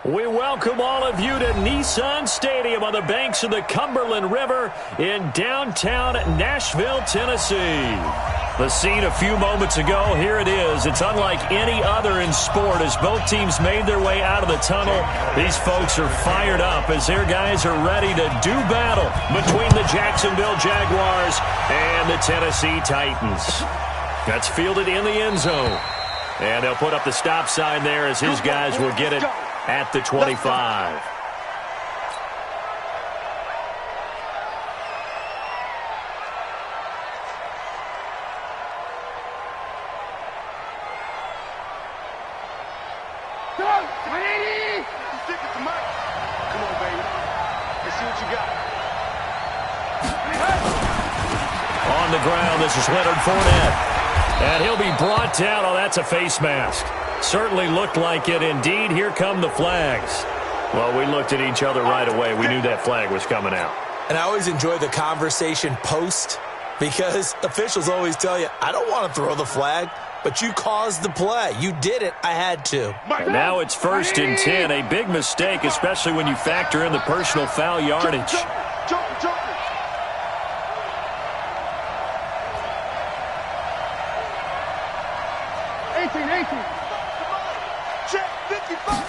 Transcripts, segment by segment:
We welcome all of you to Nissan Stadium on the banks of the Cumberland River in downtown Nashville, Tennessee. The scene a few moments ago, here it is. It's unlike any other in sport as both teams made their way out of the tunnel. These folks are fired up as their guys are ready to do battle between the Jacksonville Jaguars and the Tennessee Titans. That's fielded in the end zone. And they'll put up the stop sign there as his guys will get it at the 25. Come on, baby. Let's see what you got. On the ground, this is Leonard Fournette. And he'll be brought down. Oh, that's a face mask. Certainly looked like it. Indeed, here come the flags. Well, we looked at each other right away. We knew that flag was coming out. And I always enjoy the conversation post because officials always tell you, I don't want to throw the flag, but you caused the play. You did it. I had to. And now it's 1st and 10. A big mistake, especially when you factor in the personal foul yardage. Jump. 18. Check 55.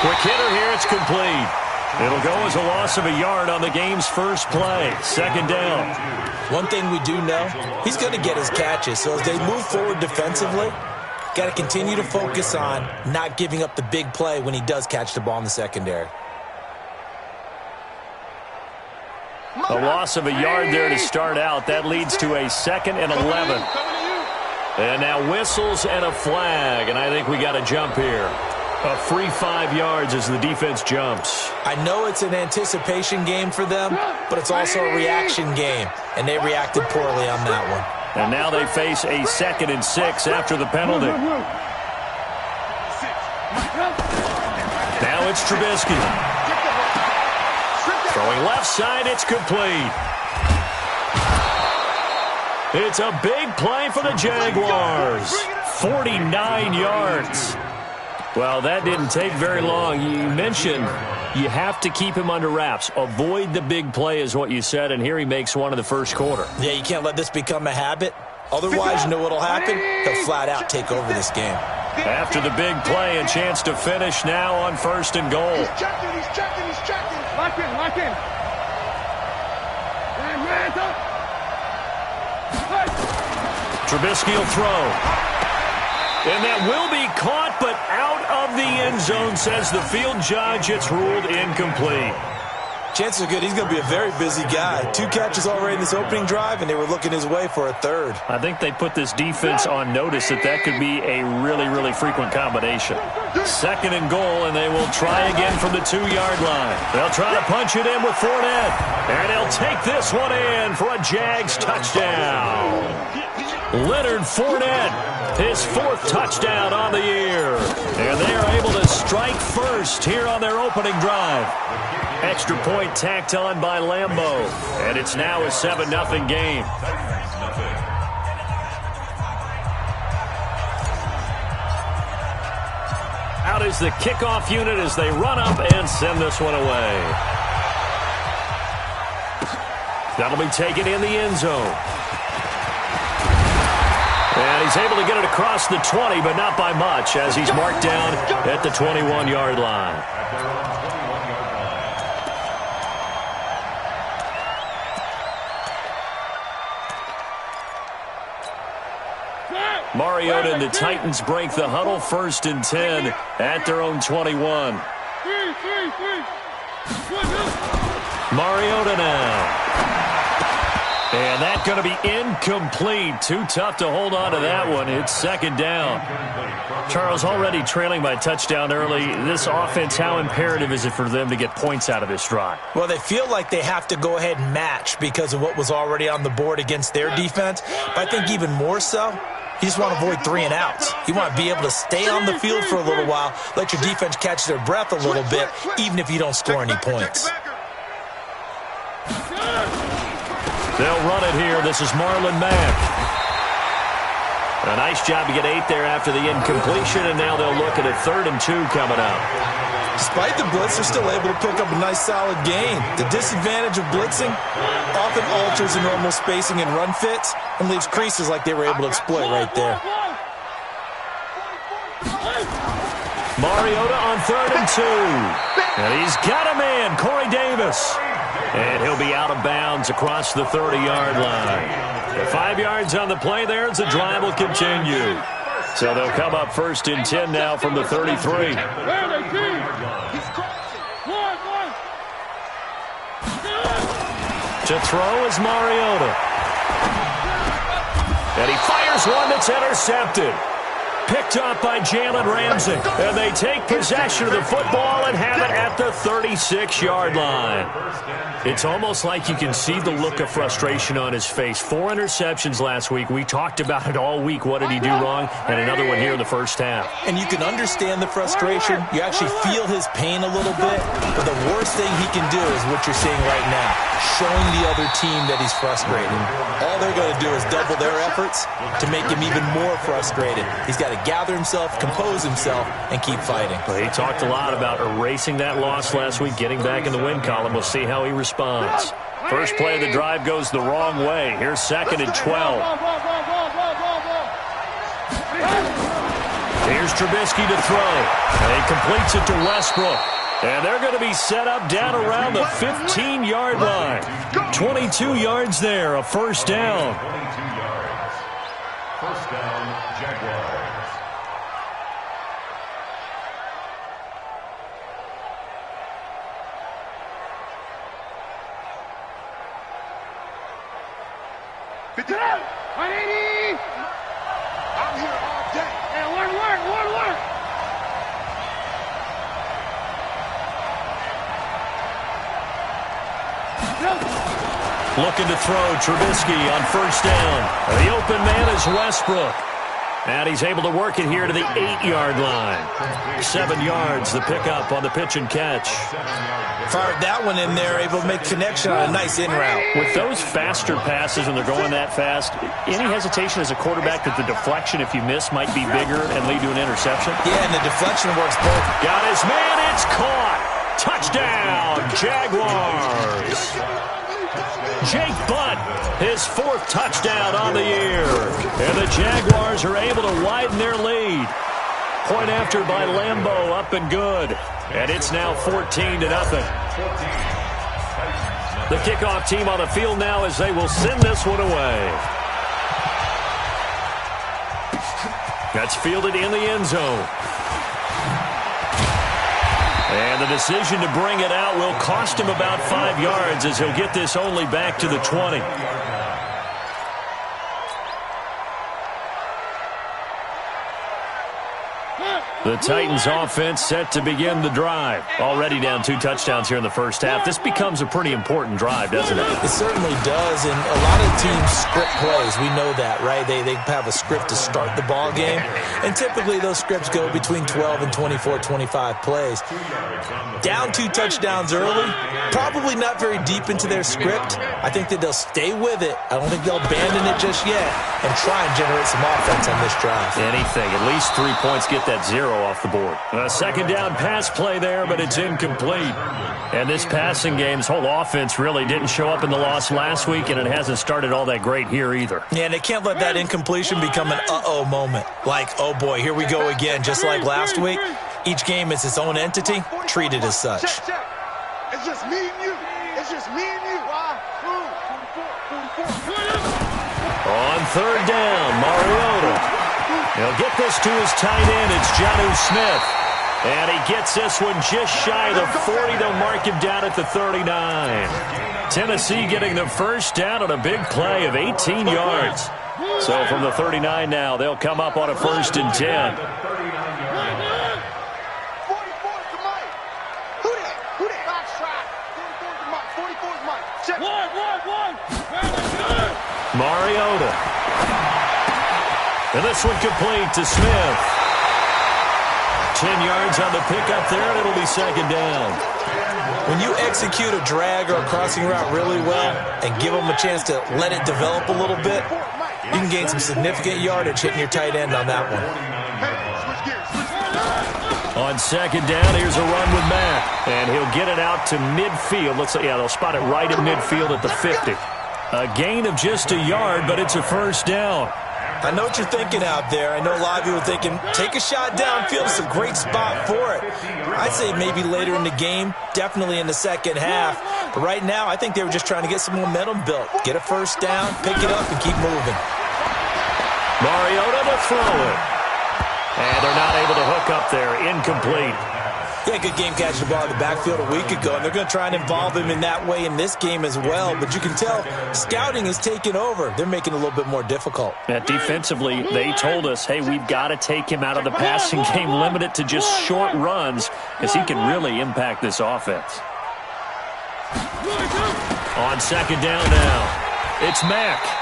Quick hitter here. It's complete. It'll go as a loss of a yard on the game's first play. 2nd down. One thing we do know, he's going to get his catches. So as they move forward defensively, got to continue to focus on not giving up the big play when he does catch the ball in the secondary. A loss of a yard there to start out. That leads to a 2nd and 11. And now whistles and a flag. And I think we got a jump here. A free 5 yards as the defense jumps. I know it's an anticipation game for them, but it's also a reaction game. And they reacted poorly on that one. And now they face a 2nd and 6 after the penalty. Now it's Trubisky. Throwing left side, it's complete. It's a big play for the Jaguars. 49 yards. Well, that didn't take very long. You mentioned you have to keep him under wraps. Avoid the big play is what you said, and here he makes one in the first quarter. Yeah, you can't let this become a habit. Otherwise, you know what will happen? He'll flat out take over this game. After the big play, a chance to finish now on 1st and goal. He's checking. Lock in. Trubisky will throw. And that will be caught, but out of the end zone, says the field judge. It's ruled incomplete. Chances are good he's going to be a very busy guy. 2 catches already in this opening drive, and they were looking his way for a 3rd. I think they put this defense on notice that could be a really, really frequent combination. 2nd and goal, and they will try again from the 2-yard line. They'll try to punch it in with Fournette. And they'll take this one in for a Jags touchdown. Leonard Fournette, his 4th touchdown on the year. And they are able to strike first here on their opening drive. Extra point tacked on by Lambeau. And it's now a 7-0 game. Out is the kickoff unit as they run up and send this one away. That'll be taken in the end zone. And he's able to get it across the 20, but not by much, as he's marked down at the 21-yard line. Mariota and the Titans break the huddle. 1st and 10 at their own 21. Mariota now. And that's going to be incomplete. Too tough to hold on to that one. It's 2nd down. Charles, already trailing by a touchdown early. This offense, how imperative is it for them to get points out of this drive? Well, they feel like they have to go ahead and match because of what was already on the board against their defense. But I think even more so, you just want to avoid 3 and outs. You want to be able to stay on the field for a little while, let your defense catch their breath a little bit, even if you don't score any points. They'll run it here. This is Marlon Mack. A nice job to get 8 there after the incompletion, and now they'll look at a 3rd and 2 coming up. Despite the blitz, they're still able to pick up a nice, solid gain. The disadvantage of blitzing often alters the normal spacing and run fits and leaves creases like they were able to exploit right there. Mariota on 3rd and 2. And he's got a man, Corey Davis. And he'll be out of bounds across the 30-yard line. The 5 yards on the play there as the drive will continue. So they'll come up 1st and 10 now from the 33. To throw is Mariota. And he fires one that's intercepted. Picked up by Jalen Ramsey. And they take possession of the football and have it at the 36-yard line. It's almost like you can see the look of frustration on his face. 4 interceptions last week. We talked about it all week. What did he do wrong? And another one here in the first half. And you can understand the frustration. You actually feel his pain a little bit. But the worst thing he can do is what you're seeing right now, showing the other team that he's frustrated. All they're going to do is double their efforts to make him even more frustrated. He's got to gather himself, compose himself, and keep fighting. Well, he talked a lot about erasing that loss last week, getting back in the win column. We'll see how he responds. First play of the drive goes the wrong way. Here's 2nd and 12. Here's Trubisky to throw. And he completes it to Westbrook. And they're going to be set up down around the 15-yard line. 22 yards there, a first down. First down, Jaguars. I'm here all day. Hey, work. Looking to throw, Trubisky on first down. The open man is Westbrook. And he's able to work it here to the 8-yard line. 7 yards, the pickup on the pitch and catch. Fired that one in there, able to make connection on a nice in route. With those faster passes and they're going that fast, any hesitation as a quarterback that the deflection, if you miss, might be bigger and lead to an interception? Yeah, and the deflection works both. Got his man, it's caught. Touchdown, Jaguars. Jake Butt, his 4th touchdown on the year. And the Jaguars are able to widen their lead. Point after by Lambeau, up and good. And it's now 14-0. The kickoff team on the field now as they will send this one away. That's fielded in the end zone. And the decision to bring it out will cost him about 5 yards as he'll get this only back to the 20. The Titans offense set to begin the drive. Already down 2 touchdowns here in the first half. This becomes a pretty important drive, doesn't it? It certainly does, and a lot of teams script plays. We know that, right? They have a script to start the ball game, and typically those scripts go between 12 and 24, 25 plays. Down 2 touchdowns early, probably not very deep into their script. I think that they'll stay with it. I don't think they'll abandon it just yet and try and generate some offense on this drive. Anything, at least 3 points, get that 0 off the board. A second down pass play there, but it's incomplete. And this passing game's whole offense really didn't show up in the loss last week, and it hasn't started all that great here either. Yeah, and they can't let that incompletion become an uh-oh moment. Like, oh boy, here we go again, just like last week. Each game is its own entity, treated as such. Check. It's just me and you. Why? 44. On third down, Mariota. He'll get this to his tight end. It's Jonnu Smith. And he gets this one just shy of the 40. They'll mark him down at the 39. Tennessee getting the first down on a big play of 18 yards. So from the 39 now, they'll come up on a 1st and 10. 44 to Mike. Who that? Box shot. 44 to Mike. Check. One. Mariota. And this one complete to Smith. 10 yards on the pickup there, and it'll be 2nd down. When you execute a drag or a crossing route really well and give them a chance to let it develop a little bit, You can gain some significant yardage hitting your tight end on that one. On second down, here's a run with Mack. And he'll get it out to midfield. They'll spot it right at midfield at the 50. A gain of just a yard, but it's a first down. I know what you're thinking out there. I know a lot of you are thinking, take a shot downfield. It's a great spot for it. I'd say maybe later in the game, definitely in the second half. But right now, I think they were just trying to get some momentum built. Get a first down, pick it up, and keep moving. Mariota to throw it. And they're not able to hook up there. Incomplete. Yeah, good game catching the ball in the backfield a week ago, and they're going to try and involve him in that way in this game as well. But you can tell scouting is taking over. They're making it a little bit more difficult. Defensively, they told us, hey, we've got to take him out of the passing game, limit it to just short runs, because he can really impact this offense. On second down now, it's Mack.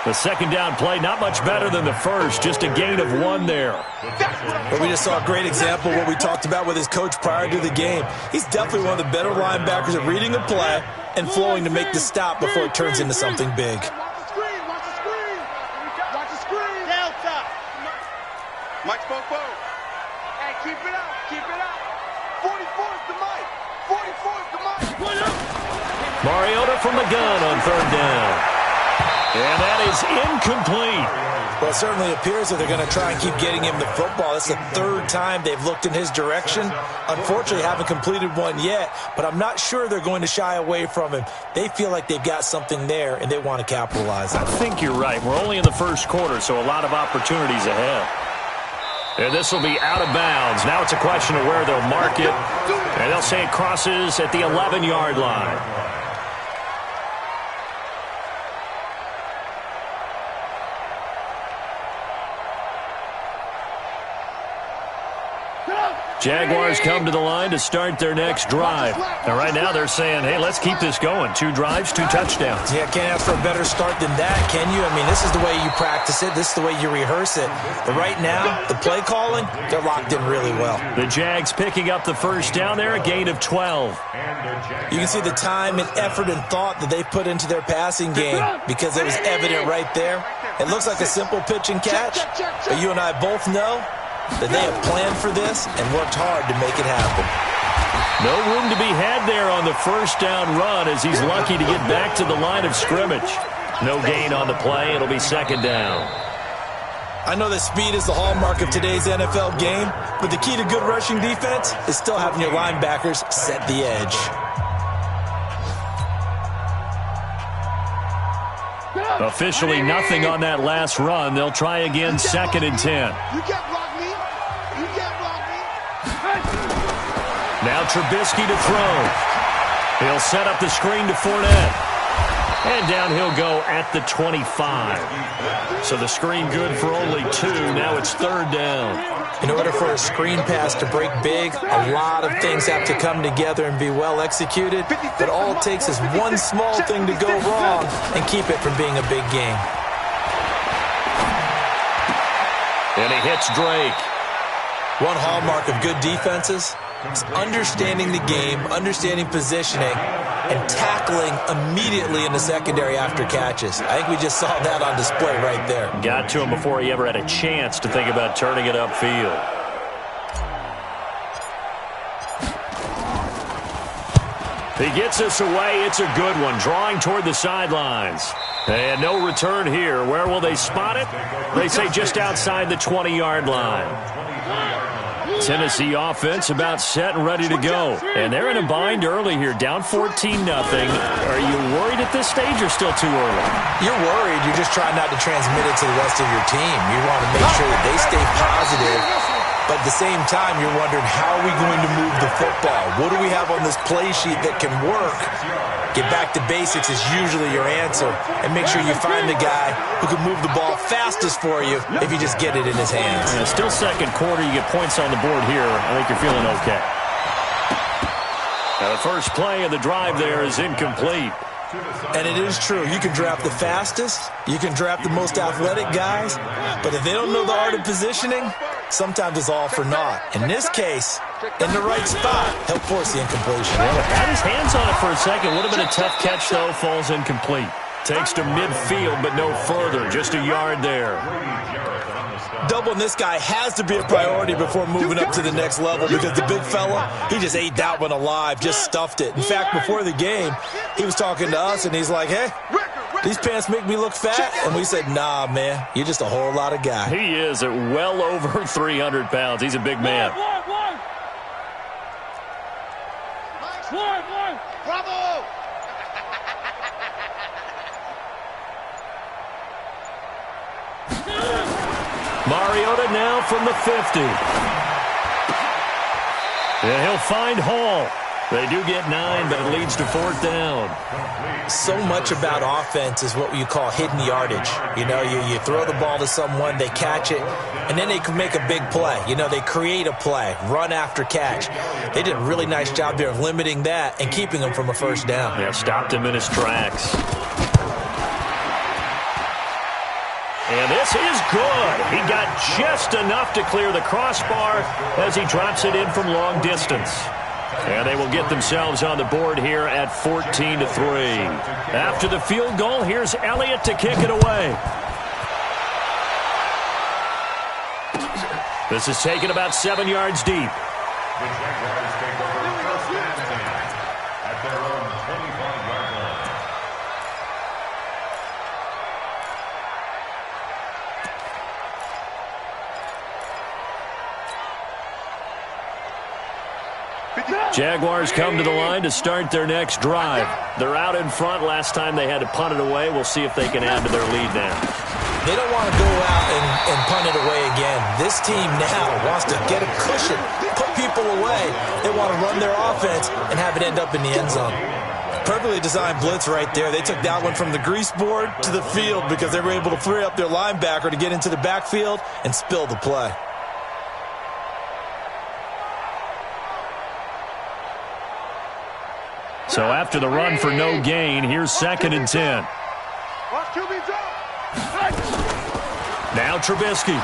The second down play, not much better than the first, just a gain of 1 there. But we just saw a great example of what we talked about with his coach prior to the game. He's definitely one of the better linebackers at reading a play and flowing to make the stop before it turns into something big. Watch the screen. Watch the screen. Delta. Mike spoke forward. Hey, keep it up. Keep it up. 44 is the Mike. 44 is the Mike. Mariota from the gun on third down. And that is incomplete. Well, it certainly appears that they're going to try and keep getting him the football. It's the third time they've looked in his direction. Unfortunately, haven't completed one yet, but I'm not sure they're going to shy away from him. They feel like they've got something there, and they want to capitalize on it. I think you're right. We're only in the first quarter, so a lot of opportunities ahead. And this will be out of bounds. Now it's a question of where they'll mark it. And they'll say it crosses at the 11-yard line. Jaguars come to the line to start their next drive. And right now they're saying, hey, let's keep this going. 2 drives, 2 touchdowns. Yeah, can't ask for a better start than that, can you? I mean, this is the way you practice it. This is the way you rehearse it. But right now, the play calling, they're locked in really well. The Jags picking up the first down there, a gain of 12. You can see the time and effort and thought that they put into their passing game because it was evident right there. It looks like a simple pitch and catch, but you and I both know that they have planned for this and worked hard to make it happen. No room to be had there on the first down run as he's lucky to get back to the line of scrimmage. No gain on the play. It'll be second down. I know that speed is the hallmark of today's NFL game, but the key to good rushing defense is still having your linebackers set the edge. Officially nothing on that last run. They'll try again, second and 10. You can't block me. You can't block me. Now Trubisky to throw. He'll set up the screen to Fournette. And down he'll go at the 25. So the screen good for only 2. Now it's third down. In order for a screen pass to break big, a lot of things have to come together and be well executed. But all it takes is one small thing to go wrong and keep it from being a big game. And he hits Drake. One hallmark of good defenses is understanding the game, understanding positioning, and tackling immediately in the secondary after catches. I think we just saw that on display right there. Got to him before he ever had a chance to think about turning it upfield. He gets us away. It's a good one, drawing toward the sidelines. And no return here. Where will they spot it? They say just outside the 20-yard line. Tennessee offense about set and ready to go. And they're in a bind early here, down 14-0. Are you worried at this stage or still too early? You're worried. You're just trying not to transmit it to the rest of your team. You want to make sure that they stay positive. But at the same time, you're wondering, how are we going to move the football? What do we have on this play sheet that can work? Get back to basics is usually your answer. And make sure you find the guy who can move the ball fastest for you if you just get it in his hands. Yeah, still second quarter. You get points on the board here. I think you're feeling okay. Now the first play of the drive there is incomplete. And it is true. You can draft the fastest. You can draft the most athletic guys. But if they don't know the art of positioning, sometimes it's all for naught. In this case, in the right spot, he'll force the incompletion. Well, had his hands on it for a second. Would have been a tough catch, though. Falls incomplete. Takes to midfield, but no further. Just a yard there. Doubling this guy has to be a priority before moving up to the next level because the big fella, he just ate that one alive, just stuffed it. In fact, before the game, he was talking to us, and he's like, hey, these pants make me look fat? And we said, nah, man, you're just a whole lot of guy. He is at well over 300 pounds. He's a big man. Bravo! Mariota now from the 50. And he'll find Hall. They do get 9, but it leads to 4th down. So much about offense is what you call hidden yardage. You know, you throw the ball to someone, they catch it, and then they can make a big play. You know, they create a play, run after catch. They did a really nice job there of limiting that and keeping him from a first down. Yeah, stopped him in his tracks. And this is good. He got just enough to clear the crossbar as he drops it in from long distance. And they will get themselves on the board here at 14-3. After the field goal, here's Elliott to kick it away. This is taken about 7 yards deep. The Jaguars take over first and 10 at their own 25-yard line. Jaguars come to the line to start their next drive. They're out in front. Last time they had to punt it away. We'll see if they can add to their lead now. They don't want to go out and punt it away again. This team now wants to get a cushion, put people away. They want to run their offense and have it end up in the end zone. Perfectly designed blitz right there. They took that one from the grease board to the field because they were able to free up their linebacker to get into the backfield and spill the play. So after the run for no gain, here's 2nd and 10. Now Trubisky.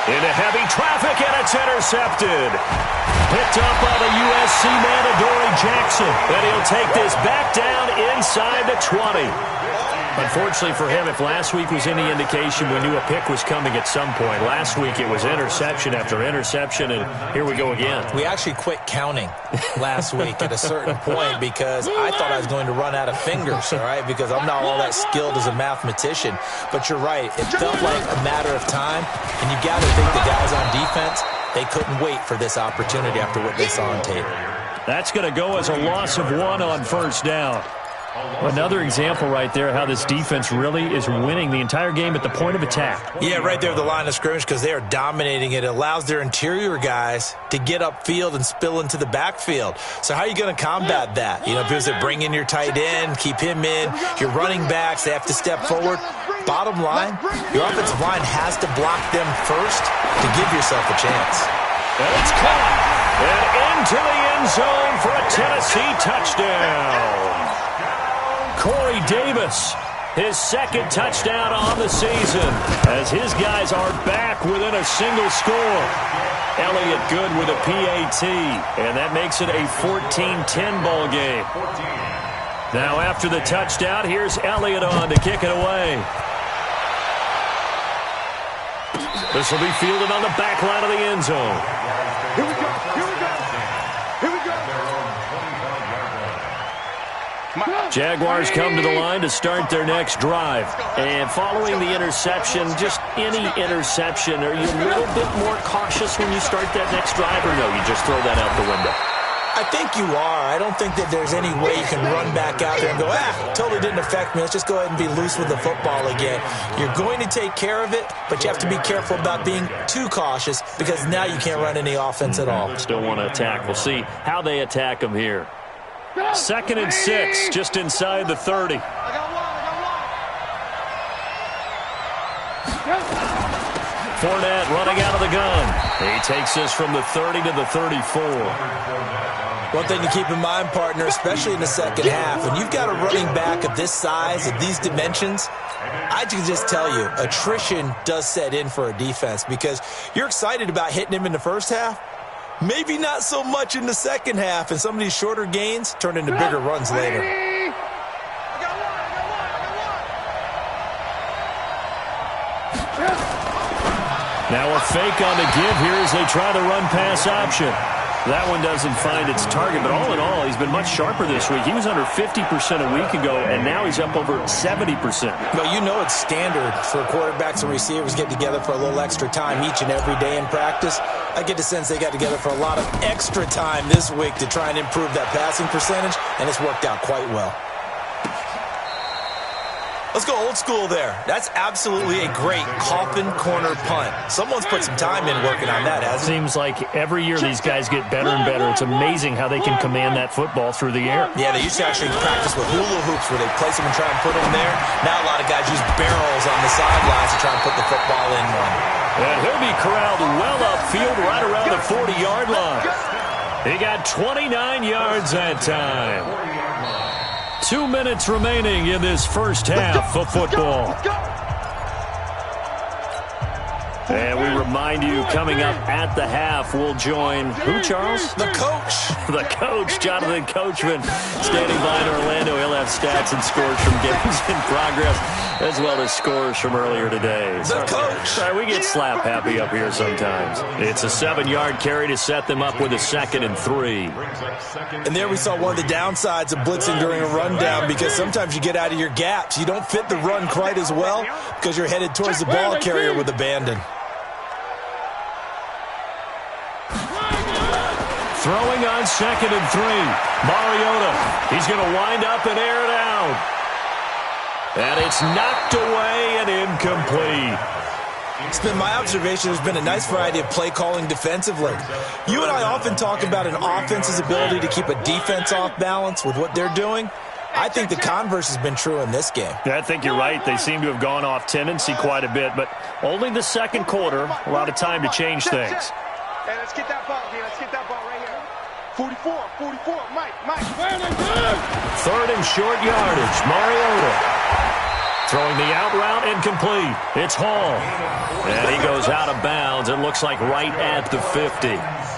Into heavy traffic, and it's intercepted. Picked up by the USC man, Adoree Jackson. And he'll take this back down inside the 20. Unfortunately for him, if last week was any indication, we knew a pick was coming at some point. Last week it was interception after interception, and here we go again. We actually quit counting last week at a certain point because I thought I was going to run out of fingers, all right, because I'm not all that skilled as a mathematician. But you're right. It felt like a matter of time, and you got to think the guys on defense, they couldn't wait for this opportunity after what they saw on tape. That's going to go as a loss of 1 on first down. Another example right there how this defense really is winning the entire game at the point of attack. Yeah, right there at the line of scrimmage because they are dominating it. It allows their interior guys to get upfield and spill into the backfield. So how are you going to combat that? You know, because they bring in your tight end, keep him in. Your running backs, they have to step forward. Bottom line, your offensive line has to block them first to give yourself a chance. And it's caught. And into the end zone for a Tennessee touchdown. Corey Davis, his 2nd touchdown on the season, as his guys are back within a single score. Elliott good with a PAT, and that makes it a 14-10 ball game. Now after the touchdown, here's Elliott on to kick it away. This will be fielded on the back line of the end zone. Here we go. Here we go. Here we go. Jaguars come to the line to start their next drive. And following the interception, just any interception, are you a little bit more cautious when you start that next drive, or no, you just throw that out the window? I think you are. I don't think that there's any way you can run back out there and go, totally didn't affect me. Let's just go ahead and be loose with the football again. You're going to take care of it, but you have to be careful about being too cautious because now you can't run any offense at all. Still want to attack. We'll see how they attack them here. 2nd and 6, just inside the 30. Fournette running out of the gun. He takes this from the 30 to the 34. One thing to keep in mind, partner, especially in the second half, when you've got a running back of this size, of these dimensions, I can just tell you, attrition does set in for a defense because you're excited about hitting him in the first half. Maybe not so much in the second half, and some of these shorter gains turn into bigger runs later. A fake on the give here as they try the run-pass option. That one doesn't find its target, but all in all, he's been much sharper this week. He was under 50% a week ago, and now he's up over 70%. Well, you know it's standard for quarterbacks and receivers get together for a little extra time each and every day in practice. I get the sense they got together for a lot of extra time this week to try and improve that passing percentage, and it's worked out quite well. Let's go old school there. That's absolutely a great coffin corner punt. Someone's put some time in working on that, hasn't it? Seems like every year these guys get better and better. It's amazing how they can command that football through the air. Yeah, they used to actually practice with hula hoops where they place them and try and put them there. Now a lot of guys use barrels on the sidelines to try and put the football in one. And he'll be corralled well upfield right around the 40-yard line. He got 29 yards that time. 2 minutes remaining in this first half of football. And we remind you, coming up at the half, we'll join who, Charles? The coach. The coach, Jonathan Coachman, standing by in Orlando. He'll have stats and scores from games in progress, as well as scores from earlier today. The coach. Sorry, we get slap happy up here sometimes. It's a 7-yard carry to set them up with a 2nd and 3. And there we saw one of the downsides of blitzing during a rundown, because sometimes you get out of your gaps. You don't fit the run quite as well because you're headed towards the ball carrier with abandon. Throwing on 2nd and 3. Mariota. He's going to wind up and air it out. And it's knocked away and incomplete. It's been my observation there's been a nice variety of play calling defensively. You and I often talk about an offense's ability to keep a defense off balance with what they're doing. I think the converse has been true in this game. Yeah, I think you're right. They seem to have gone off tendency quite a bit, but only the second quarter, a lot of time to change things. Hey, let's get that ball, man. Let's get that ball right here. 44, Mike. 3rd and short yardage. Mariota throwing the out route incomplete. It's Hall. And he goes out of bounds. It looks like right at the 50.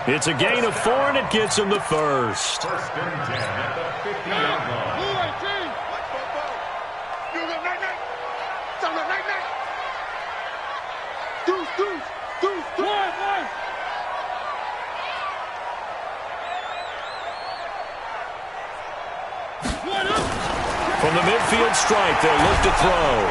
It's a gain of 4, and it gets him the first. First and 10 at the 50-yard line. From the midfield stripe, they'll look to throw.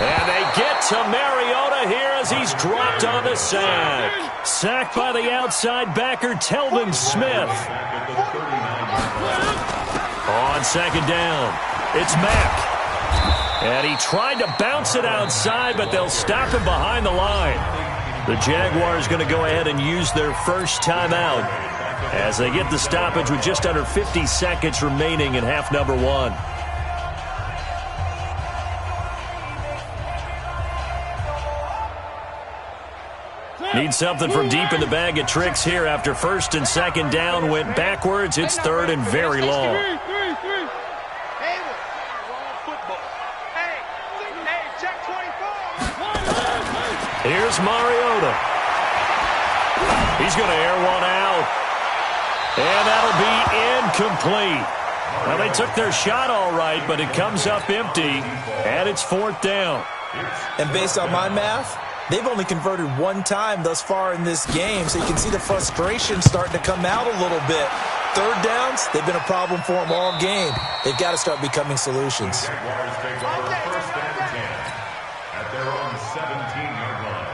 And they get to Mariota here as he's dropped on the sack. Sacked by the outside backer, Telvin Smith. On 2nd down, it's Mack. And he tried to bounce it outside, but they'll stop him behind the line. The Jaguars going to go ahead and use their first timeout as they get the stoppage with just under 50 seconds remaining in half number 1. Need something from deep in the bag of tricks here after 1st and 2nd down went backwards. It's 3rd and very long. Here's Mariota. He's going to air one out. And that'll be incomplete. Well, they took their shot all right, but it comes up empty, and it's 4th down. And based on my math, they've only converted 1 time thus far in this game, so you can see the frustration starting to come out a little bit. 3rd downs, they've been a problem for them all game. They've got to start becoming solutions. Jaguars take over 1st and 10 at their own 17-yard line.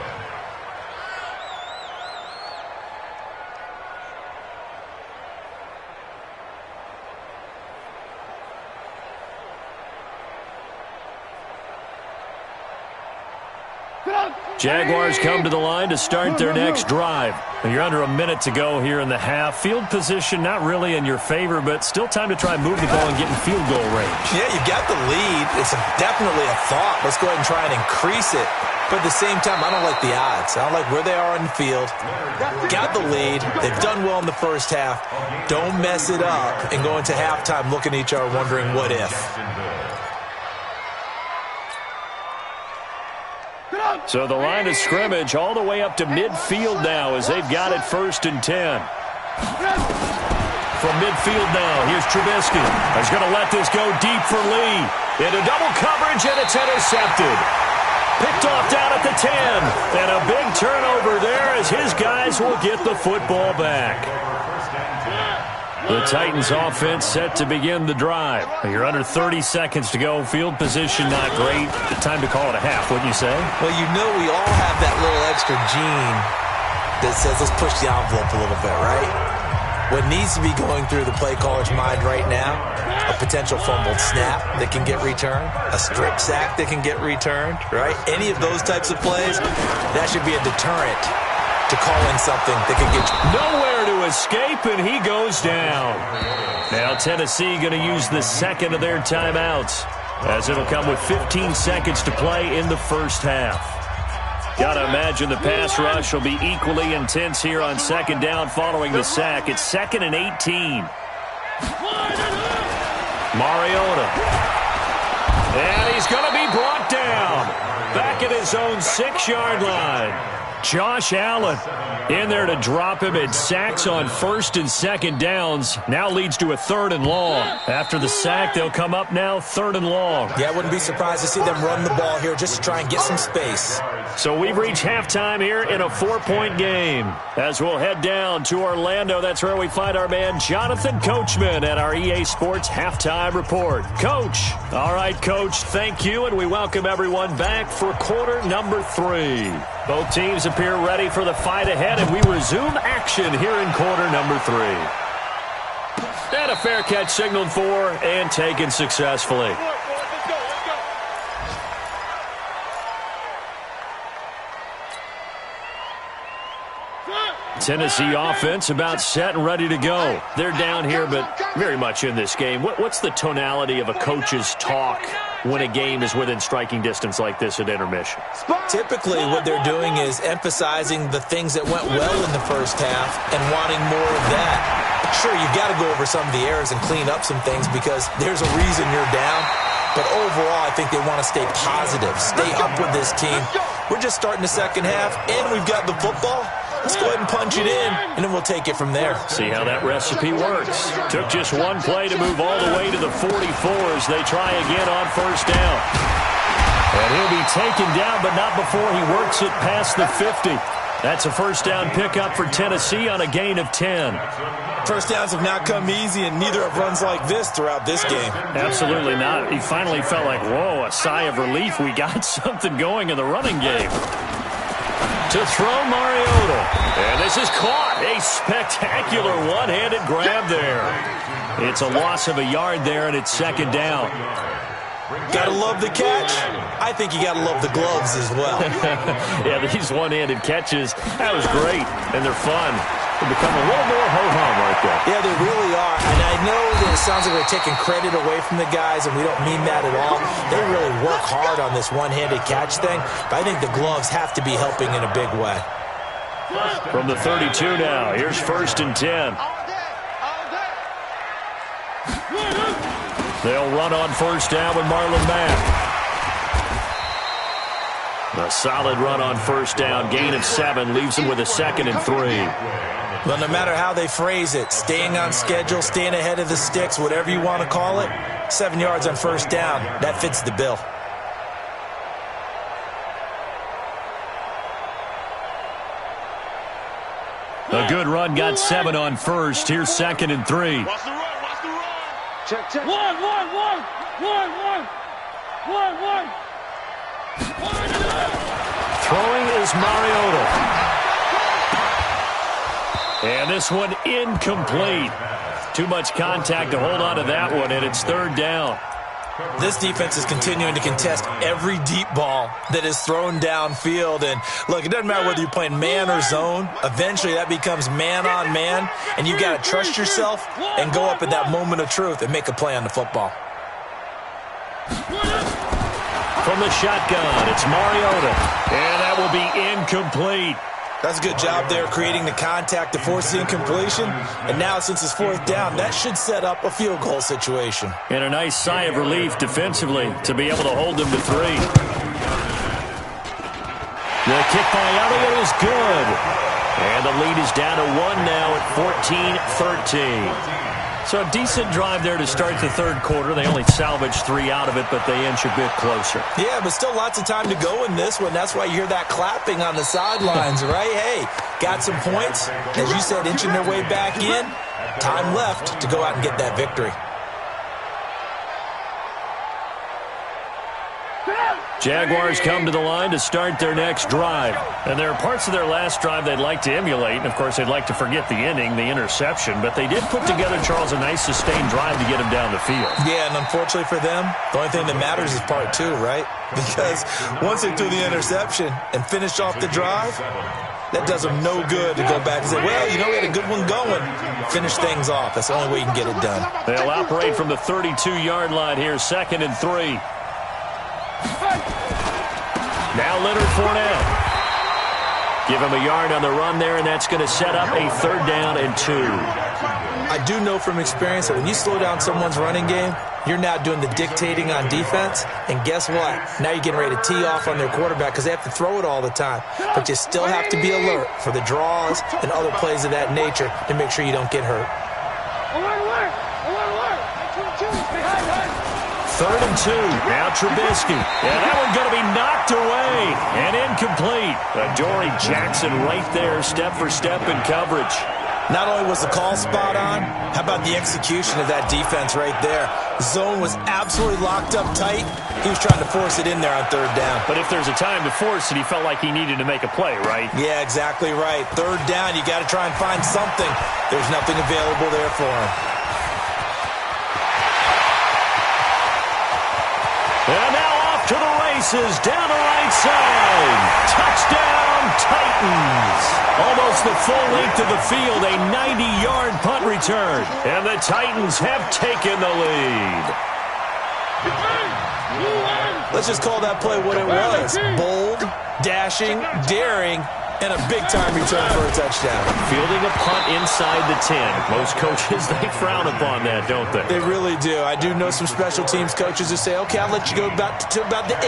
Jaguars come to the line to start their next drive. You're under a minute to go here in the half. Field position not really in your favor, but still time to try and move the ball and get in field goal range. Yeah, you've got the lead. It's definitely a thought. Let's go ahead and try and increase it. But at the same time, I don't like the odds. I don't like where they are on the field. Got the lead. They've done well in the first half. Don't mess it up and go into halftime looking at each other wondering what if. So the line of scrimmage all the way up to midfield now as they've got it 1st and 10. From midfield now, here's Trubisky. He's going to let this go deep for Lee. Into double coverage, and it's intercepted. Picked off down at the 10. And a big turnover there as his guys will get the football back. The Titans offense set to begin the drive. You're under 30 seconds to go. Field position not great. Time to call it a half, wouldn't you say? Well, you know we all have that little extra gene that says let's push the envelope a little bit, right? What needs to be going through the play caller's mind right now, a potential fumbled snap that can get returned, a strip sack that can get returned, right? Any of those types of plays, that should be a deterrent to calling something that can get nowhere to escape, and he goes down. Now Tennessee going to use the second of their timeouts, as it'll come with 15 seconds to play in the first half. Got to imagine the pass rush will be equally intense here on second down following the sack. It's 2nd and 18. Mariota. And he's going to be brought down. Back at his own 6-yard line. Josh Allen in there to drop him. It sacks on 1st and 2nd downs. Now leads to a 3rd and long. After the sack, they'll come up now 3rd and long. Yeah, I wouldn't be surprised to see them run the ball here just to try and get some space. So we've reached halftime here in a 4-point game. As we'll head down to Orlando, that's where we find our man Jonathan Coachman at our EA Sports Halftime Report. Coach. All right, Coach, thank you, and we welcome everyone back for quarter number 3. Both teams appear ready for the fight ahead, and we resume action here in quarter number 3. And a fair catch signaled for and taken successfully. Tennessee offense about set and ready to go. They're down here, but very much in this game. What's the tonality of a coach's talk when a game is within striking distance like this at intermission? Typically, what they're doing is emphasizing the things that went well in the first half and wanting more of that. Sure, you've got to go over some of the errors and clean up some things because there's a reason you're down. But overall, I think they want to stay positive, stay up with this team. We're just starting the second half, and we've got the football. Let's go ahead and punch it in, and then we'll take it from there. See how that recipe works. Took just one play to move all the way to the 44s. They try again on first down. And he'll be taken down, but not before he works it past the 50. That's a first down pickup for Tennessee on a gain of 10. First downs have not come easy, and neither have runs like this throughout this game. Absolutely not. He finally felt like, whoa, a sigh of relief. We got something going in the running game. To throw Mariota. And this is caught. A spectacular one-handed grab there. It's a loss of a yard there, and it's second down. Gotta love the catch. I think you gotta love the gloves as well. Yeah, these one-handed catches, that was great, and they're fun. They become a little more ho-hum right there. Yeah, they really are. And I know that it sounds like we're taking credit away from the guys, and we don't mean that at all. They really work hard on this one-handed catch thing, but I think the gloves have to be helping in a big way. From the 32 now, here's 1st and 10. They'll run on first down with Marlon Mack. A solid run on first down, gain of 7, leaves them with a 2nd and 3. Well, no matter how they phrase it, staying on schedule, staying ahead of the sticks, whatever you want to call it, 7 yards on first down, that fits the bill. A good run, got 7 on first. Here's 2nd and 3. Watch the run, watch the run. Check, check. One. Throwing is Mariota. And this one incomplete. Too much contact to hold on to that one, and it's 3rd down. This defense is continuing to contest every deep ball that is thrown downfield. And, look, it doesn't matter whether you're playing man or zone. Eventually, that becomes man on man, and you've got to trust yourself and go up at that moment of truth and make a play on the football. From the shotgun, it's Mariota. And that will be incomplete. That's a good job there creating the contact to force the incompletion. And now, since it's 4th down, that should set up a field goal situation. And a nice sigh of relief defensively to be able to hold them to 3. The kick by Elliott is good. And the lead is down to 1 now at 14-13. So a decent drive there to start the third quarter. They only salvaged 3 out of it, but they inch a bit closer. Yeah, but still lots of time to go in this one. That's why you hear that clapping on the sidelines, right? Hey, got some points. As you said, inching their way back in. Time left to go out and get that victory. Jaguars come to the line to start their next drive. And there are parts of their last drive they'd like to emulate. And, of course, they'd like to forget the ending, the interception. But they did put together, Charles, a nice sustained drive to get him down the field. Yeah, and unfortunately for them, the only thing that matters is part 2, right? Because once they threw the interception and finished off the drive, that does them no good to go back and say, well, you know, we had a good one going. Finish things off. That's the only way you can get it done. They'll operate from the 32-yard line here, 2nd and 3. Now Leonard Fournette. Give him a yard on the run there, and that's going to set up a 3rd down and 2. I do know from experience that when you slow down someone's running game, you're now doing the dictating on defense, and guess what? Now you're getting ready to tee off on their quarterback because they have to throw it all the time. But you still have to be alert for the draws and other plays of that nature to make sure you don't get hurt. 3rd and 2. Now Trubisky. And that one going to be knocked away and incomplete. Adoree Jackson right there, step for step in coverage. Not only was the call spot on, how about the execution of that defense right there? Zone was absolutely locked up tight. He was trying to force it in there on 3rd down. But if there's a time to force it, he felt like he needed to make a play, right? Yeah, exactly right. 3rd down, you got to try and find something. There's nothing available there for him. And now off to the races, down the right side. Touchdown, Titans. Almost the full length of the field, a 90-yard punt return. And the Titans have taken the lead. Let's just call that play what it was. Bold, dashing, daring, and a big-time return for a touchdown. Fielding a punt inside the 10. Most coaches, they frown upon that, don't they? They really do. I do know some special teams coaches who say, okay, I'll let you go to about the 8,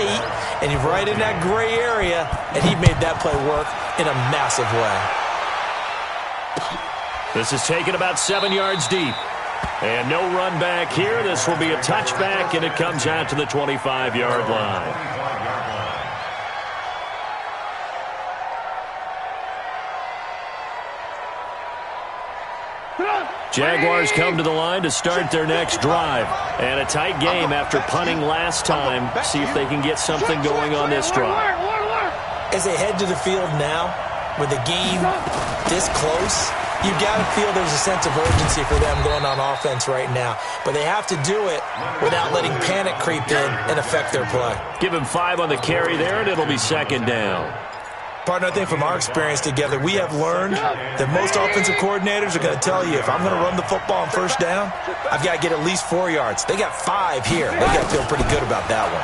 and you're right in that gray area, and he made that play work in a massive way. This is taken about 7 yards deep. And no run back here. This will be a touchback, and it comes out to the 25-yard line. Jaguars come to the line to start their next drive. And a tight game after punting last time. See if they can get something going on this drive. As they head to the field now, with the game this close, you've got to feel there's a sense of urgency for them going on offense right now. But they have to do it without letting panic creep in and affect their play. Give him 5 on the carry there, and it'll be 2nd down. Partner, I think from our experience together, we have learned that most offensive coordinators are going to tell you, if I'm going to run the football on 1st down, I've got to get at least 4 yards. They got 5 here. They got to feel pretty good about that one.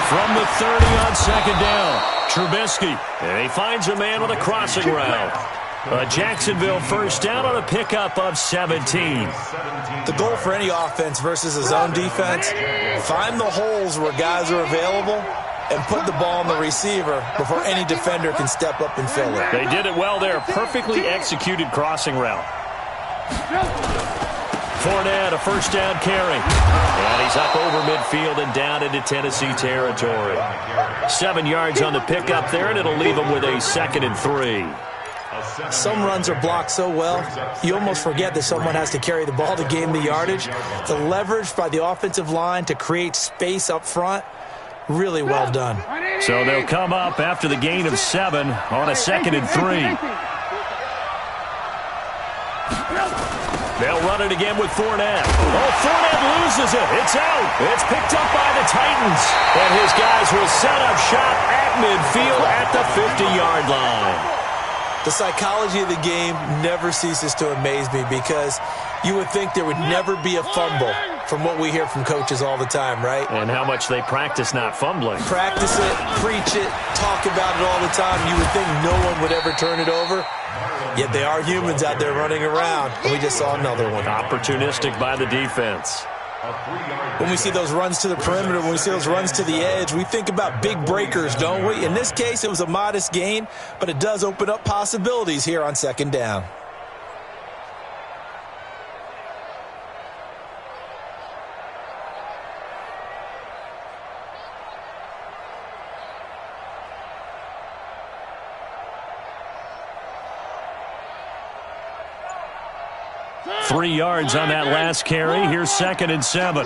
From the 30 on 2nd down, Trubisky. And he finds a man with a crossing route. A Jacksonville 1st down on a pickup of 17. The goal for any offense versus a zone defense, find the holes where guys are available and put the ball on the receiver before any defender can step up and fill it. They did it well there. Perfectly executed crossing route. Fournette, a 1st down carry. And he's up over midfield and down into Tennessee territory. 7 yards on the pickup there, and it'll leave him with a 2nd and 3. Some runs are blocked so well, you almost forget that someone has to carry the ball to gain the yardage. The leverage by the offensive line to create space up front, really well done. So they'll come up after the gain of 7 on a 2nd and 3. They'll run it again with Fournette. Oh, Fournette loses it. It's out. It's picked up by the Titans. And his guys will set up shop at midfield at the 50-yard line. The psychology of the game never ceases to amaze me because you would think there would never be a fumble from what we hear from coaches all the time, right? And how much they practice not fumbling. Practice it, preach it, talk about it all the time. You would think no one would ever turn it over. Yet they are humans out there running around, and we just saw another one. Opportunistic by the defense. When we see those runs to the perimeter, when we see those runs to the edge, we think about big breakers, don't we? In this case, it was a modest gain, but it does open up possibilities here on 2nd down. 3 yards on that last carry. Here's 2nd and 7.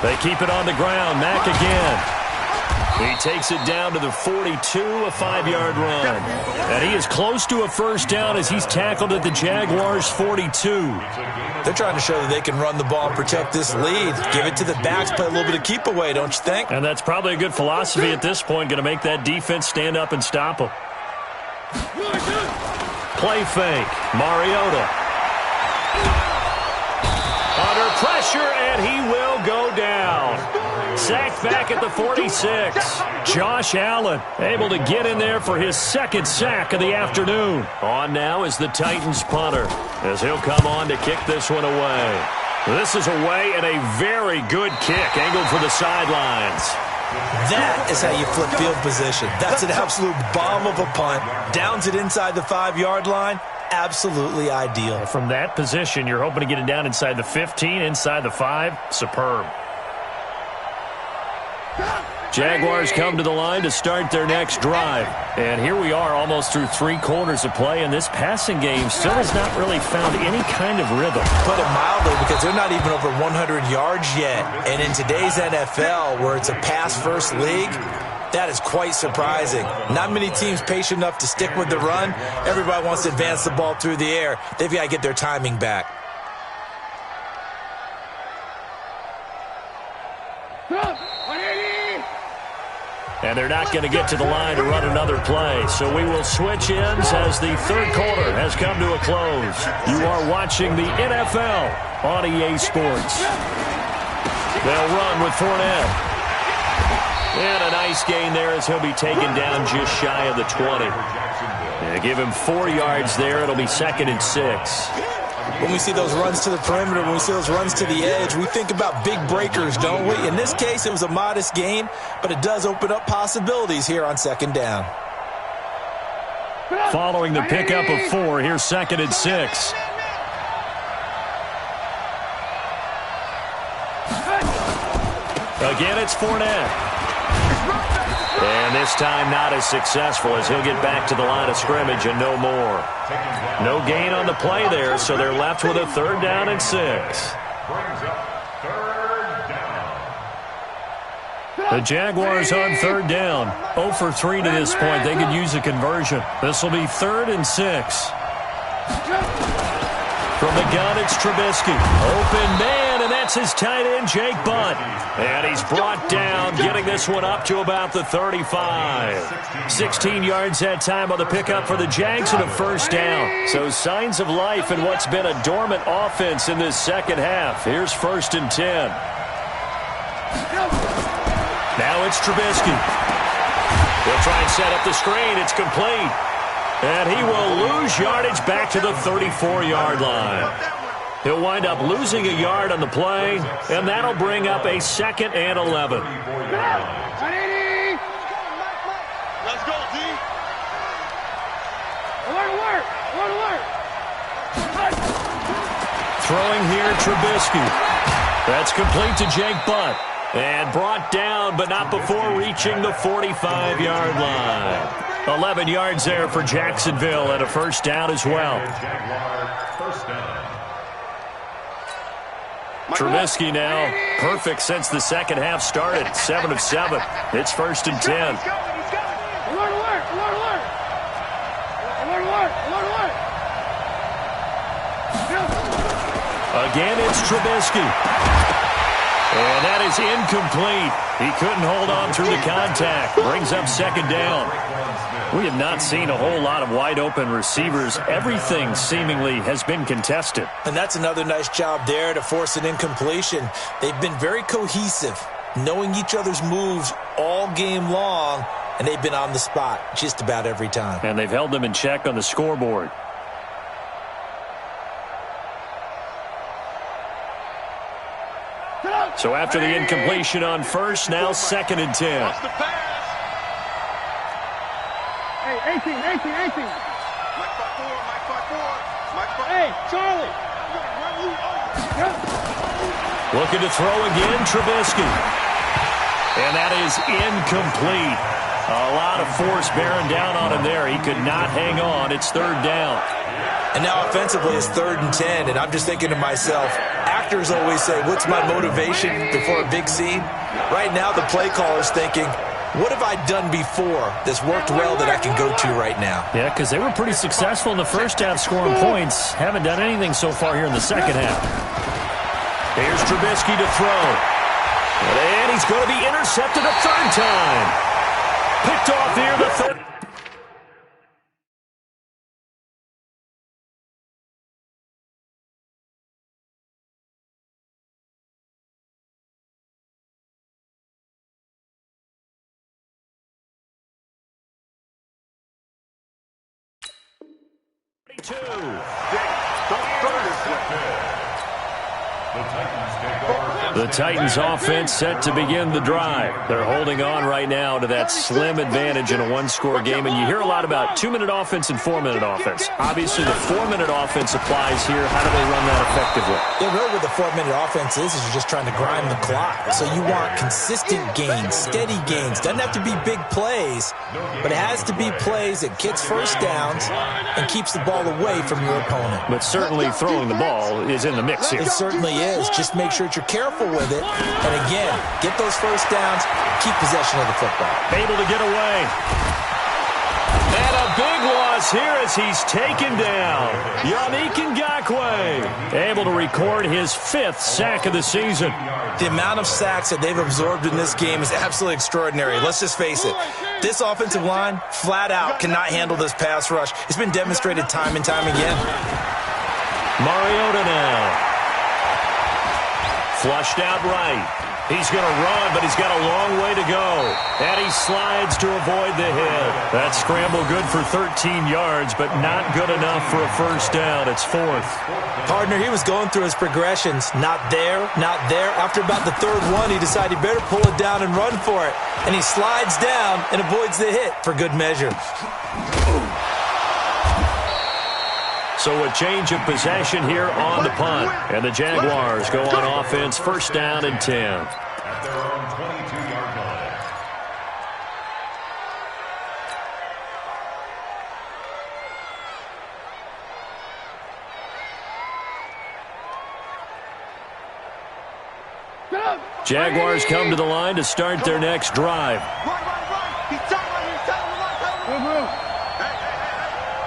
They keep it on the ground. Mack again. He takes it down to the 42, a 5-yard run. And he is close to a first down as he's tackled at the Jaguars' 42. They're trying to show that they can run the ball and protect this lead. Give it to the backs, play a little bit of keep away, don't you think? And that's probably a good philosophy at this point, going to make that defense stand up and stop them. Play fake. Mariota. Under pressure, and he will go down. Sacked back at the 46. Josh Allen able to get in there for his 2nd sack of the afternoon. On now is the Titans punter as he'll come on to kick this one away. This is away and a very good kick angled for the sidelines. That is how you flip field position. That's an absolute bomb of a punt. Downs it inside the 5-yard line. Absolutely ideal. From that position, you're hoping to get it down inside the 15, inside the 5. Superb. Jaguars come to the line to start their next drive. And here we are almost through 3 quarters of play, and this passing game still has not really found any kind of rhythm. Put it mildly, because they're not even over 100 yards yet. And in today's NFL, where it's a pass-first league, that is quite surprising. Not many teams patient enough to stick with the run. Everybody wants to advance the ball through the air. They've got to get their timing back. And they're not going to get to the line to run another play. So we will switch ends as the 3rd quarter has come to a close. You are watching the NFL on EA Sports. They'll run with Fournette. And a nice gain there as he'll be taken down just shy of the 20. Yeah, give him 4 yards there. It'll be 2nd and 6. When we see those runs to the perimeter, when we see those runs to the edge, we think about big breakers, don't we? In this case, it was a modest gain, but it does open up possibilities here on 2nd down. Following the pickup of 4, here's 2nd and 6. Again, it's Fournette. And this time not as successful as he'll get back to the line of scrimmage and no more. No gain on the play there, so they're left with a 3rd down and 6. The Jaguars on 3rd down. 0 for 3 to this point. They could use a conversion. This will be 3rd and 6. From the gun, it's Trubisky. Open man, and that's his tight end, Jake Butt. And he's brought down, getting this one up to about the 35. 16 yards that time on the pickup for the Jags and a 1st down. So signs of life in what's been a dormant offense in this 2nd half. Here's 1st and 10. Now it's Trubisky. He'll try and set up the screen. It's complete. And he will lose yardage back to the 34-yard line. He'll wind up losing a yard on the play, and that'll bring up a 2nd and 11. Let's go, D. Throwing here, Trubisky. That's complete to Jake Butt. And brought down, but not before reaching the 45-yard line. 11 yards there for Jacksonville and a 1st down as well. Trubisky now perfect since the 2nd half started. 7 of 7. It's 1st and 10. Again, it's Trubisky. And that is incomplete. He couldn't hold on through the contact. Brings up 2nd down. We have not seen a whole lot of wide-open receivers. Everything seemingly has been contested. And that's another nice job there to force an incompletion. They've been very cohesive, knowing each other's moves all game long, and they've been on the spot just about every time. And they've held them in check on the scoreboard. So after the incompletion on 1st, now 2nd and 10. Watch the pass. Hey, 18. Mike 5-4, Mike 5-4, Mike 5-4. Hey, Charlie. Looking to throw again, Trubisky. And that is incomplete. A lot of force bearing down on him there. He could not hang on. It's third down. And now offensively it's 3rd and 10, and I'm just thinking to myself, actors always say, what's my motivation before a big scene? Right now the play caller's thinking, what have I done before that's worked well that I can go to right now? Yeah, because they were pretty successful in the first half scoring points. Haven't done anything so far here in the second half. Here's Trubisky to throw. And he's going to be intercepted a third time. Picked off here the third. The Titans offense set to begin the drive. They're holding on right now to that slim advantage in a one-score game. And you hear a lot about 2-minute offense and 4-minute offense. Obviously, the 4-minute offense applies here. How do they run that effectively? Yeah, really what the 4-minute offense is you're just trying to grind the clock. So you want consistent gains, steady gains. Doesn't have to be big plays, but it has to be plays that gets first downs and keeps the ball away from your opponent. But certainly throwing the ball is in the mix here. It certainly is. Just make sure that you're careful with it. And again, get those first downs, keep possession of the football. Able to get away. And a big loss here as he's taken down. Yannick Ngakoue able to record his 5th sack of the season. The amount of sacks that they've absorbed in this game is absolutely extraordinary. Let's just face it. This offensive line, flat out, cannot handle this pass rush. It's been demonstrated time and time again. Mariota now. Flushed out right. He's going to run, but he's got a long way to go. And he slides to avoid the hit. That scramble good for 13 yards, but not good enough for a first down. It's 4th. Partner, he was going through his progressions. Not there, not there. After about the 3rd one, he decided he better pull it down and run for it. And he slides down and avoids the hit for good measure. So a change of possession here on the punt. And the Jaguars go on offense, first down and 10. At their own 22-yard line. Jaguars come to the line to start their next drive. Right. He's tight right here. Tell him. Move. Hey.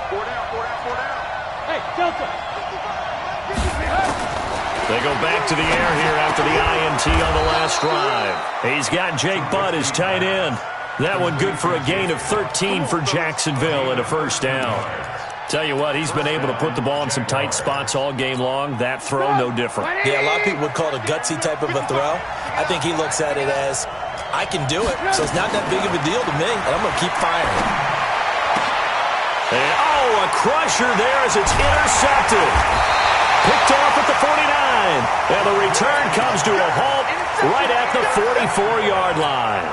4 down. Hey, Delta. They go back to the air here after the INT on the last drive. He's got Jake Butt as tight end. That one good for a gain of 13 for Jacksonville and a first down. Tell you what, he's been able to put the ball in some tight spots all game long. That throw, no different. Yeah, a lot of people would call it a gutsy type of a throw. I think he looks at it as, I can do it, so it's not that big of a deal to me, and I'm going to keep firing. And, a crusher there as it's intercepted. Picked off at the 49. And the return comes to a halt right at the 44-yard line.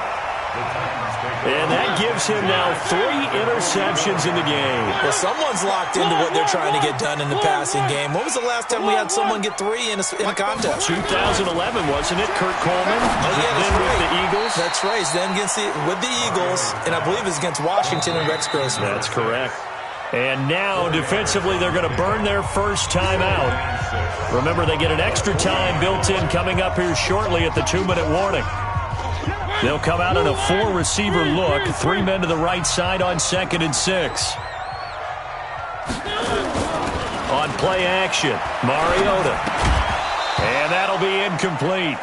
And that gives him now 3 interceptions in the game. Well, someone's locked into what they're trying to get done in the passing game. When was the last time we had someone get 3 in a contest? 2011, wasn't it? Kurt Coleman. Oh, yeah, that's then right. With the Eagles. That's right. Then with the Eagles, and I believe it's against Washington and Rex Grossman. That's correct. And now, defensively, they're going to burn their first time out. Remember, they get an extra time built in coming up here shortly at the 2-minute warning. They'll come out in a 4-receiver look. 3 men to the right side on 2nd and 6. On play action, Mariota. And that'll be incomplete.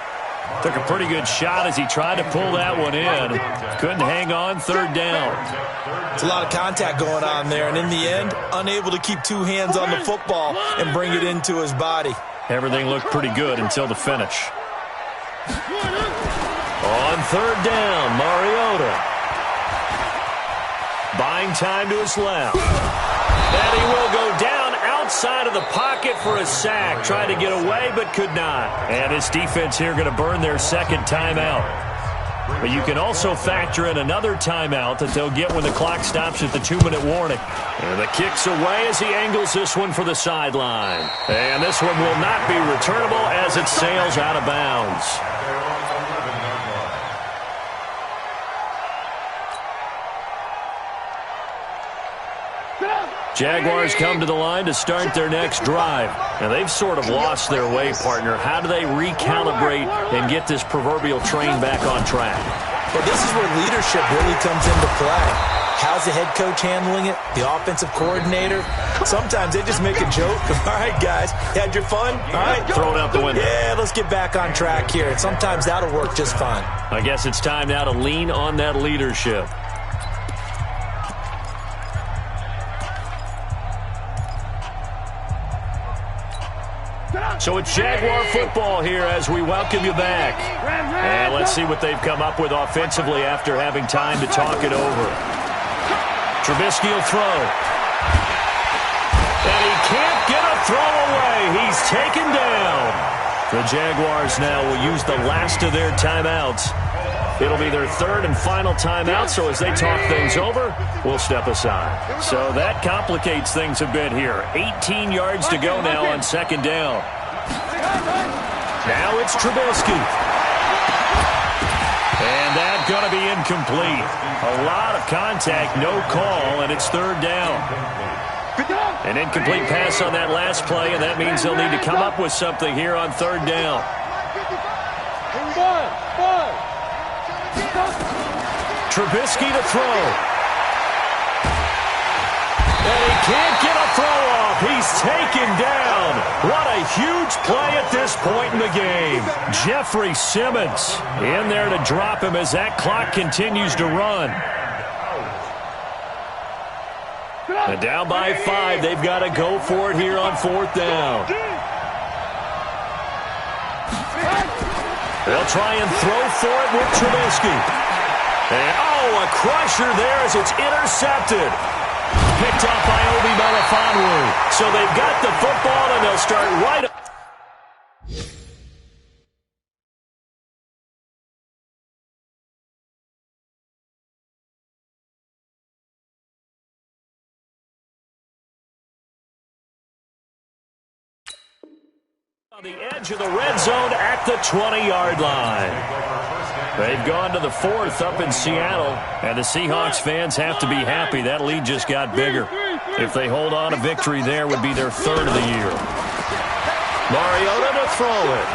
Took a pretty good shot as he tried to pull that one in. Couldn't hang on, 3rd down. It's a lot of contact going on there, and in the end, unable to keep 2 hands on the football and bring it into his body. Everything looked pretty good until the finish. On 3rd down, Mariota. Buying time to his left. And he will go down outside of the pocket for a sack. Tried to get away, but could not. And this defense here going to burn their 2nd timeout. But you can also factor in another timeout that they'll get when the clock stops at the 2-minute warning. And the kick's away as he angles this one for the sideline. And this one will not be returnable as it sails out of bounds. Jaguars come to the line to start their next drive. Now, they've sort of lost their way, partner. How do they recalibrate and get this proverbial train back on track? Well, this is where leadership really comes into play. How's the head coach handling it? The offensive coordinator? Sometimes they just make a joke. All right, guys, had your fun? All right. Throw it out the window. Yeah, let's get back on track here. And sometimes that'll work just fine. I guess it's time now to lean on that leadership. So it's Jaguar football here as we welcome you back. And let's see what they've come up with offensively after having time to talk it over. Trubisky will throw. And he can't get a throw away. He's taken down. The Jaguars now will use the last of their timeouts. It'll be their third and final timeout, so as they talk things over, we'll step aside. So that complicates things a bit here. 18 yards to go now on second down. Now it's Trubisky. And that's going to be incomplete. A lot of contact, no call, and it's third down. An incomplete pass on that last play, and that means they'll need to come up with something here on third down. Trubisky to throw. And he can't get a throw off. He's taken down. What a huge play at this point in the game. Jeffrey Simmons in there to drop him as that clock continues to run. And down by 5. They've got to go for it here on fourth down. They'll try and throw for it with Trubisky. And, a crusher there as it's intercepted. Picked off by Obi Melifonwu. So they've got the football, and they'll start right up. On the edge of the red zone at the 20-yard line. They've gone to the fourth up in Seattle, and the Seahawks fans have to be happy. That lead just got bigger. If they hold on, a victory there would be their third of the year. Mariota to throw it.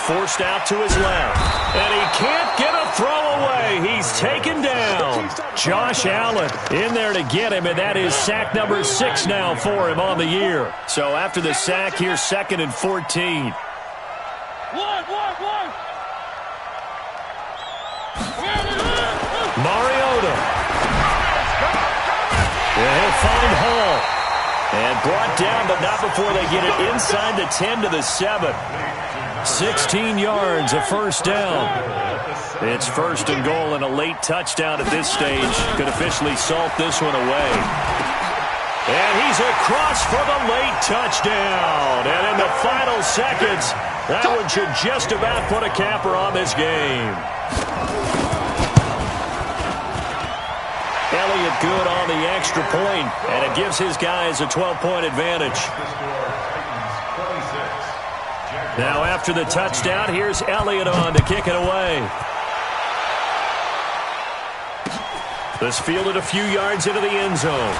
Forced out to his left. And he can't get a throw away. He's taken down. Josh Allen in there to get him, and that is sack number 6 now for him on the year. So after the sack, here's 2nd and 14. Mariota. Yeah, he'll find Hall. And brought down, but not before they get it inside the 10 to the 7. 16 yards, a first down. It's 1st and goal and a late touchdown at this stage. Could officially salt this one away. And he's across for the late touchdown. And in the final seconds, that one should just about put a capper on this game. Elliott good on the extra point, and it gives his guys a 12-point advantage. Now after the touchdown, here's Elliott on to kick it away. This fielded a few yards into the end zone.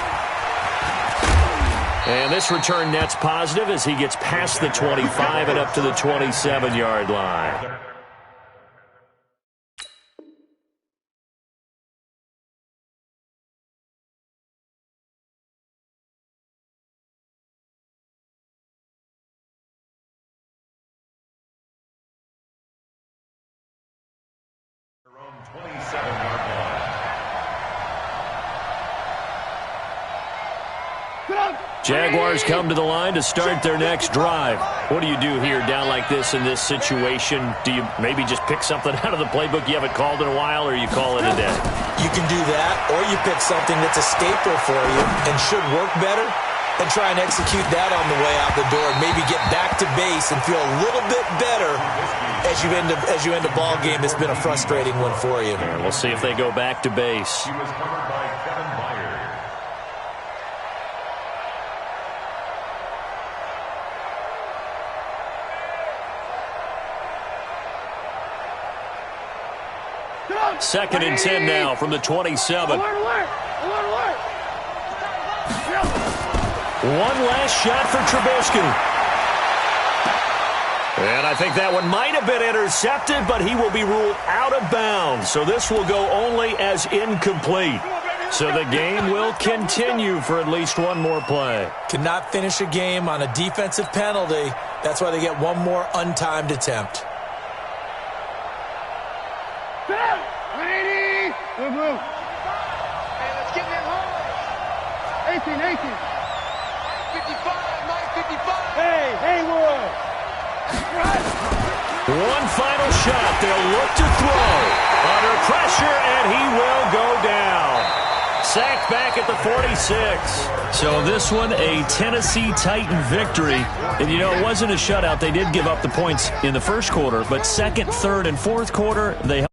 And this return net's positive as he gets past the 25 and up to the 27-yard line. Jaguars come to the line to start their next drive. What do you do here down like this in this situation? Do you maybe just pick something out of the playbook you haven't called in a while, or you call it a day? You can do that, or you pick something that's a staple for you and should work better and try and execute that on the way out the door and maybe get back to base and feel a little bit better as you end a ball game that's been a frustrating one for you. And we'll see if they go back to base. Second and 10 now from the 27. One last shot for Trubisky. And I think that one might have been intercepted, but he will be ruled out of bounds. So this will go only as incomplete. So the game will continue for at least one more play. Cannot finish a game on a defensive penalty. That's why they get one more untimed attempt. 180. Move. Hey, let's get them home. 18. 55. Hey, Haywood. One final shot. They'll look to throw. Under pressure, and he will go down. Sacked back at the 46. So this one, a Tennessee Titan victory. And, you know, it wasn't a shutout. They did give up the points in the first quarter, but second, third, and fourth quarter, they